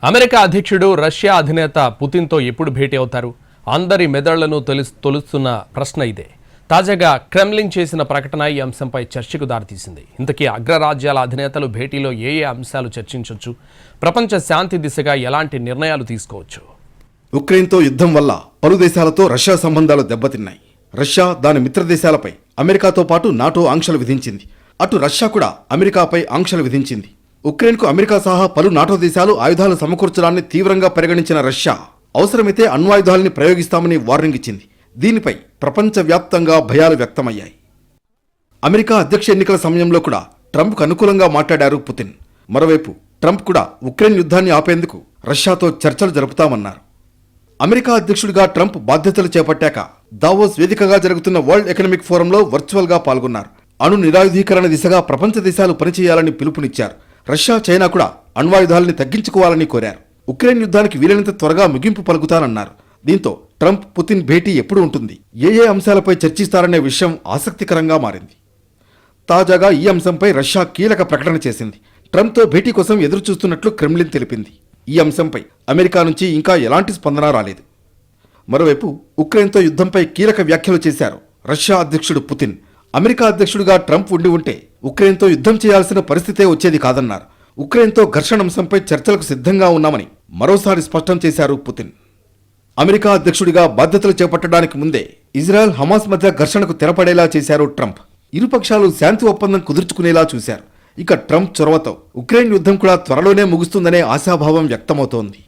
America అధ్యక్షుడు Russia అధినేత పుతిన్తో ఎప్పుడు భేటీ అవుతారు? అందరి మెదళ్లను తొలుస్తున్న ప్రశ్న ఇదే. తాజాగా క్రెమ్లిన్ చేసిన ప్రకటన ఈ అంశంపై చర్చకు దారితీసింది. ఇంతకీ అగ్రరాజ్యాల అధినేతలు భేటీలో ఏ అంశాలు చర్చించవచ్చు? ప్రపంచ శాంతి దిశగా ఎలాంటి నిర్ణయాలు తీసుకోవచ్చు? ఉక్రెయిన్తో యుద్ధం వల్ల పలు దేశాలతో రష్యా సంబంధాలు దెబ్బతిన్నాయి. రష్యా దాని మిత్ర దేశాలపై అమెరికాతో పాటు నాటో ఆంక్షలు విధించింది. అటు రష్యా కూడా అమెరికాపై ఆంక్షలు విధించింది. ఉక్రెయిన్కు అమెరికా సహా పలు నాటో దేశాలు ఆయుధాలు సమకూర్చడాన్ని తీవ్రంగా పరిగణించిన రష్యా అవసరమైతే అణ్వాయుధాలని ప్రయోగిస్తామని వార్నింగ్ ఇచ్చింది. దీనిపై ప్రపంచవ్యాప్తంగా భయాలు వ్యక్తమయ్యాయి. అమెరికా అధ్యక్ష ఎన్నికల సమయంలో కూడా ట్రంప్కు అనుకూలంగా మాట్లాడారు పుతిన్. మరోవైపు ట్రంప్ కూడా ఉక్రెయిన్ యుద్ధాన్ని ఆపేందుకు రష్యాతో చర్చలు జరుపుతామన్నారు. అమెరికా అధ్యక్షుడిగా ట్రంప్ బాధ్యతలు చేపట్టాక దావోస్ వేదికగా జరుగుతున్న వరల్డ్ ఎకనామిక్ ఫోరంలో వర్చువల్గా పాల్గొన్నారు. అణు నిరాయుధీకరణ దిశగా ప్రపంచ దేశాలు పనిచేయాలని పిలుపునిచ్చారు. రష్యా, చైనా కూడా అణ్వాయుధాలని తగ్గించుకోవాలని కోరారు. ఉక్రెయిన్ యుద్ధానికి వీలైనంత త్వరగా ముగింపు పలుకుతానన్నారు. దీంతో ట్రంప్ పుతిన్ భేటీ ఎప్పుడు ఉంటుంది, ఏ అంశాలపై చర్చిస్తారనే విషయం ఆసక్తికరంగా మారింది. తాజాగా ఈ అంశంపై రష్యా కీలక ప్రకటన చేసింది. ట్రంప్తో భేటీ కోసం ఎదురుచూస్తున్నట్లు క్రెమ్లిన్ తెలిపింది. ఈ అంశంపై అమెరికా నుంచి ఇంకా ఎలాంటి స్పందన రాలేదు. మరోవైపు ఉక్రెయిన్తో యుద్ధంపై కీలక వ్యాఖ్యలు చేశారు రష్యా అధ్యక్షుడు పుతిన్. అమెరికా అధ్యక్షుడిగా ట్రంప్ ఉండి ఉంటే ఉక్రెయిన్తో యుద్ధం చేయాల్సిన పరిస్థితే వచ్చేది కాదన్నారు. ఉక్రెయిన్తో ఘర్షణ అంశంపై చర్చలకు సిద్ధంగా ఉన్నామని మరోసారి స్పష్టం చేశారు పుతిన్. అమెరికా అధ్యక్షుడిగా బాధ్యతలు చేపట్టడానికి ముందే ఇజ్రాయెల్, హమాస్ మధ్య ఘర్షణకు తెరపడేలా చేశారు ట్రంప్. ఇరుపక్షాలు శాంతి ఒప్పందం కుదుర్చుకునేలా చూశారు. ఇక ట్రంప్ చొరవతో ఉక్రెయిన్ యుద్ధం కూడా త్వరలోనే ముగుస్తుందనే ఆశాభావం వ్యక్తమవుతోంది.